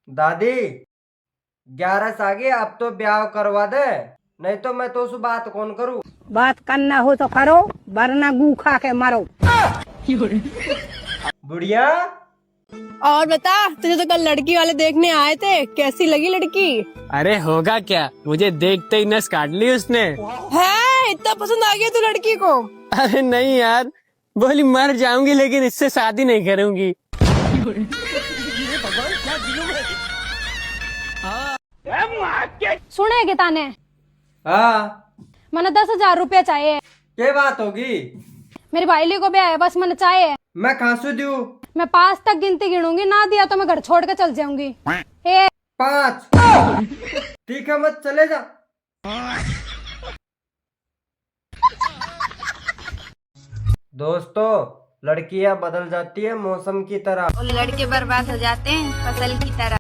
दादी 11 आ गई, अब तो ब्याह करवा दे, नहीं तो मैं तो उस बात कौन करूँ। बात करना हो तो करो, वरना गू खा के मरो। बुढ़िया और बता, तुझे तो कल लड़की वाले देखने आए थे, कैसी लगी लड़की? अरे होगा क्या, मुझे देखते ही नस काट ली उसने। है इतना पसंद आ गया तू लड़की को? अरे नहीं यार, बोली मर जाऊंगी लेकिन इससे शादी नहीं करूंगी। सुने के ताने, हाँ मैंने 10,000 रुपया चाहिए। क्या बात होगी? मेरी भाईली को भी आया, बस मैंने चाहिए। मैं खांसू दूं? मैं 5 तक गिनती गिनूंगी, ना दिया तो मैं घर छोड़ के चल जाऊंगी। 5। ठीक है, मत चले जा। दोस्तों, लड़कियां बदल जाती है मौसम की तरह, और लड़के बर्बाद हो जाते हैं फसल की तरह।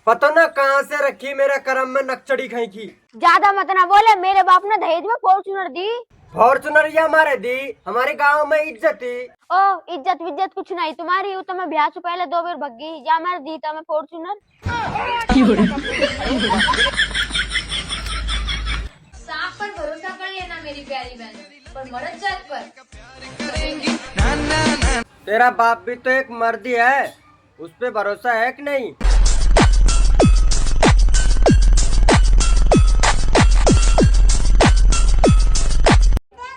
पता ना कहाँ से रखी, मेरे करम में नकचड़ी खाई की। ज्यादा मत ना बोले, मेरे बाप ने दहेज में फॉर्च्यूनर दी। फॉर्चुनर या हमारे दी, हमारे गांव में इज्जत थी। ओ इज्जत विज्जत कुछ नहीं तुम्हारी, वो तो मैं ब्याह से पहले 2 बार भगी, या मैं दी था मैं फॉर्च्यूनर। सांप पर भरोसा कर लेना मेरी प्यारी बहन, पर मरद जात पर। तेरा बाप भी तो एक मर्दी है, उस पे भरोसा है कि नहीं?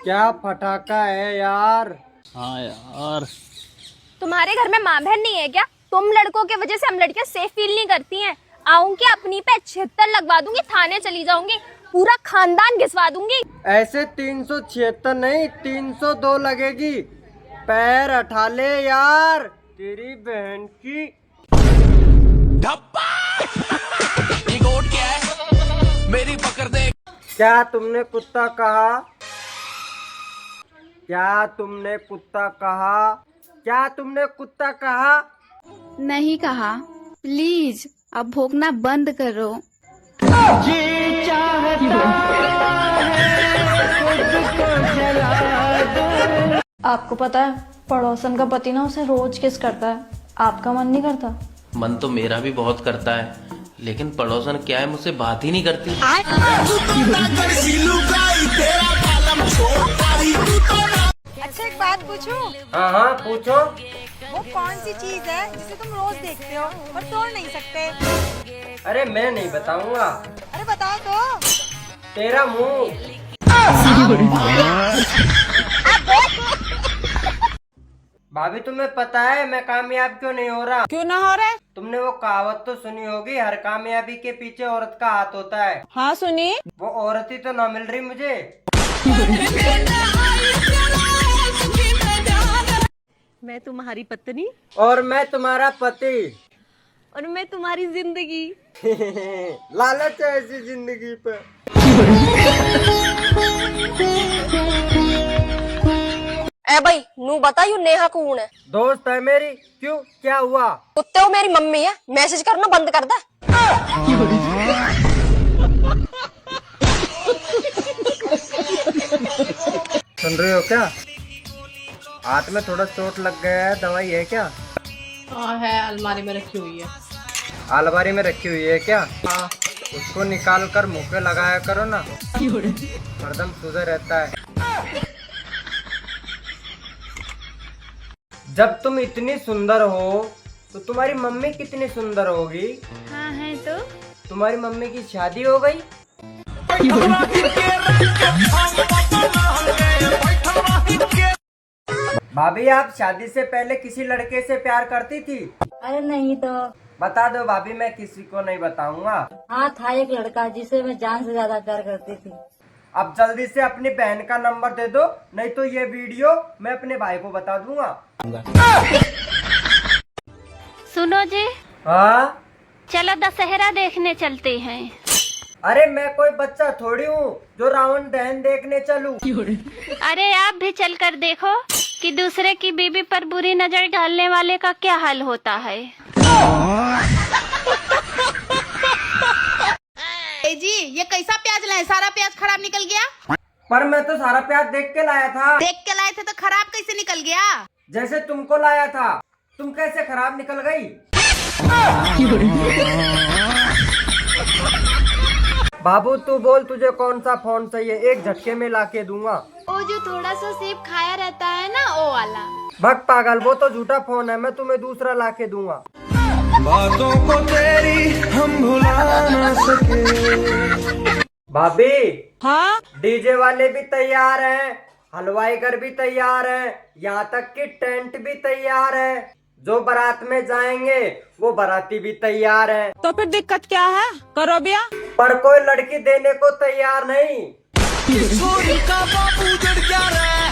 क्या फटाका है यार। हाँ यार, तुम्हारे घर में माँ बहन नहीं है क्या? तुम लड़कों के वजह से हम लड़कियां सेफ फील नहीं करती हैं। आऊंगी अपनी पे 76 लगवा दूंगी, थाने चली जाऊंगी, पूरा खानदान घिसवा दूंगी। ऐसे 376 नहीं, 302 लगेगी। पैर हटा ले यार, तेरी बहन की। मेरी पकड़ दे। क्या तुमने कुत्ता कहा? क्या तुमने कुत्ता कहा? क्या तुमने कुत्ता कहा? नहीं कहा। प्लीज अब भोंकना बंद करो। आपको पता है, पड़ोसन का पति ना उसे रोज किस करता है, आपका मन नहीं करता? मन तो मेरा भी बहुत करता है, लेकिन पड़ोसन क्या है, मुझसे बात ही नहीं करती। अच्छा एक बात पूछूं? हाँ हाँ पूछो। वो कौन सी चीज है जिसे तुम रोज देखते हो पर तोड़ नहीं सकते? अरे मैं नहीं बताऊंगा। अरे बताओ तो। तेरा मुंह। भाभी तुम्हें पता है मैं कामयाब क्यों नहीं हो रहा? क्यों ना हो रहा है? तुमने वो कहावत तो सुनी होगी, हर कामयाबी के पीछे औरत का हाथ होता है। हाँ सुनी। वो औरत ही तो ना मिल रही मुझे। मैं तुम्हारी पत्नी और मैं तुम्हारा पति। और मैं तुम्हारी जिंदगी। लालच है ऐसी जिंदगी पे। ए भाई नू बता, यू नेहा कौन है? दोस्त है मेरी। क्यों, क्या हुआ? कुत्ते हो मेरी मम्मी है, मैसेज करना बंद कर दे। सुन रहे हो क्या? हाथ में थोड़ा चोट लग गया है, दवाई है क्या? हाँ है, अलमारी में रखी हुई है। अलमारी में रखी हुई है क्या? हाँ। उसको निकाल कर मुंह पे लगाया करो ना, हरदम सुधर रहता है। जब तुम इतनी सुंदर हो तो तुम्हारी मम्मी कितनी सुंदर होगी? हाँ है तो। तुम्हारी मम्मी की शादी हो गई? भाभी आप शादी से पहले किसी लड़के से प्यार करती थी? अरे नहीं तो। बता दो भाभी, मैं किसी को नहीं बताऊंगा। हाँ था एक लड़का जिसे मैं जान से ज्यादा प्यार करती थी। अब जल्दी से अपनी बहन का नंबर दे दो, नहीं तो ये वीडियो मैं अपने भाई को बता दूंगा। सुनो जी, हाँ? चलो दशहरा देखने चलते हैं। अरे मैं कोई बच्चा थोड़ी हूँ जो रावण दहन देखने चलूं। अरे आप भी चलकर देखो कि दूसरे की बीवी पर बुरी नजर डालने वाले का क्या हाल होता है। जी ये कैसा प्याज लाए? सारा प्याज खराब निकल गया। पर मैं तो सारा प्याज देख के लाया था। देख के लाए थे तो खराब कैसे निकल गया? जैसे तुमको लाया था। तुम कैसे खराब निकल गई? बाबू तू बोल तुझे कौन सा फोन चाहिए, एक झटके में लाके दूंगा। वो जो थोड़ा सा सेब खाया रहता है ना, वो वाला। भग पागल, वो तो झूठा फोन है, मैं तुम्हें दूसरा लाके दूंगा। बातों को तेरी हम भुला ना सके। भाभी हाँ डीजे वाले भी तैयार हैं, हलवाई घर भी तैयार है, यहाँ तक कि टेंट भी तैयार है। जो बारात में जाएंगे वो बाराती भी तैयार है। तो फिर दिक्कत क्या है, करो ब्याह। पर कोई लड़की देने को तैयार नहीं। का बापू जड़ क्या रहा